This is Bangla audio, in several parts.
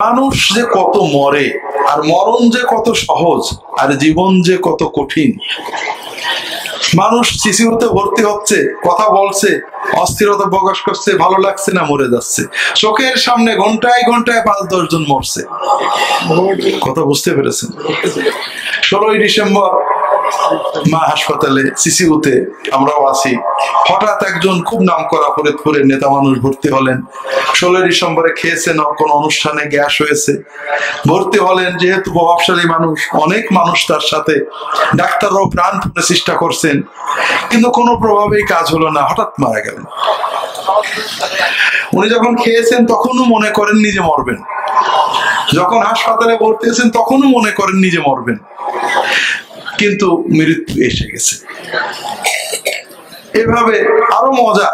মানুষ যে কত মরে, আর মরণ যে কত সহজ, আর জীবন যে কত কঠিন। মানুষ সিসিউতে ভর্তি হচ্ছে, কথা বলছে, অস্থিরতা প্রকাশ করছে, ভালো লাগছে না, মরে যাচ্ছে। চোখের সামনে ঘন্টায় ঘন্টায় 5-10 জন মরছে। কথা বুঝতে পেরেছেন? 16ই ডিসেম্বর মা হাসপাতালে সিসিউতে আমরাও আছি। হঠাৎ একজন খুব নামকরা ফরিদপুরের নেতা মানুষ ভর্তি হলেন। 16ই ডিসেম্বরে খেয়েছেন কোন অনুষ্ঠানে, গ্যাস হয়েছে, ভর্তি হলেন। যেহেতু প্রভাবশালী মানুষ, অনেক মানুষ তার সাথে, ডাক্তাররাও প্রাণপণে চেষ্টা করছেন, কিন্তু কোনো প্রভাবেই কাজ হলো না, হঠাৎ মারা গেলেন। উনি যখন খেয়েছেন তখনও মনে করেননি যে মরবেন, যখন হাসপাতালে ভর্তি হয়েছেন তখনও মনে করেননি যে মরবেন, কিন্তু মৃত্যু এসে গেছে। এভাবে আরো মজা,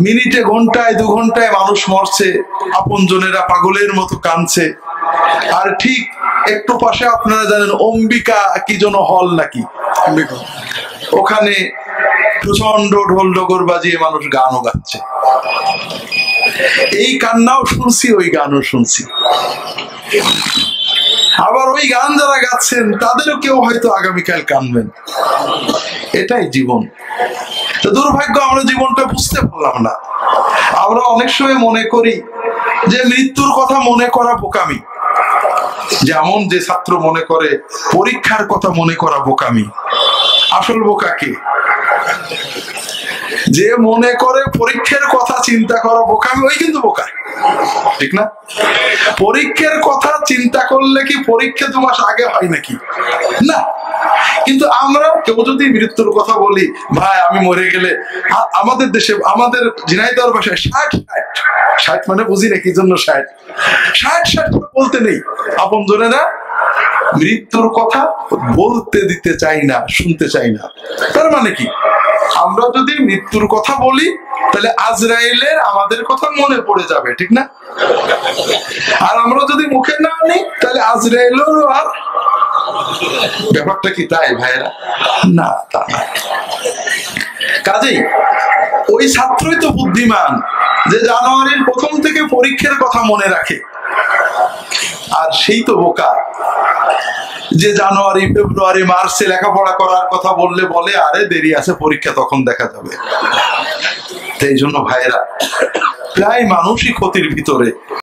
মিনিটে ঘন্টায় 2 ঘন্টায় মানুষ মরছে, আপনজনেরা পাগলের মতো কাঁদছে। আর ঠিক একটু পাশে আপনারা জানেন অম্বিকা কি যেন হল নাকি, ওখানে প্রচন্ড ঢোল ডগর বাজিয়ে মানুষ গানও গাচ্ছে। এই কান্নাও শুনছি, ওই গানও শুনছি। আবার ওই গান যারা গাচ্ছেন তাদেরও কেউ হয়তো আগামীকাল কানবেন। এটাই জীবন। দুর্ভাগ্য, আমরা জীবনটা বুঝতে পারলাম না। আমরা অনেক সময় মনে করি যে মৃত্যুর কথা মনে করা বোকামি। যেমন যে ছাত্র মনে করে পরীক্ষার কথা মনে করা বোকামি। আসল বোকা কে? যে মনে করে পরীক্ষার কথা চিন্তা করা বোকামি, ওই কিন্তু বোকা, ঠিক না? পরীক্ষার কথা চিন্তা করলে কি পরীক্ষা 2 মাস আগে হয় নাকি? না। কিন্তু আমরা কেউ যদি মৃত্যুর কথা বলি, ভাই আমি মরে গেলে, আমাদের দেশে, আমাদের ঝিনাইদহ ভাষায় 60 মানে বুঝি না কি জন্য 60 বলতে নেই। আপন জনেরা মৃত্যুর কথা বলতে দিতে চাই না, শুনতে চাই না। তার মানে কি, আমরা যদি মৃত্যুর কথা বলি তাহলে আজরাইলের আমাদের কথা মনে পড়ে যাবে, ঠিক না? আর আমরা যদি মুখে না আনি তাহলে আজরাইলেরও আর। ব্যাপারটা কি তাই ভাইরা? না, তা না। কাজেই ওই ছাত্রই তো বুদ্ধিমান যে জানুয়ারির 1ম থেকে পরীক্ষার কথা মনে রাখে, আর সেই তো বোকা যে জানুয়ারি, ফেব্রুয়ারি, মার্চে লেখাপড়া করার কথা বললে বলে আরে দেরি আছে, পরীক্ষা তখন দেখা যাবে। এই জন্য ভাইরা, প্রায় মানুষই ক্ষতির ভিতরে।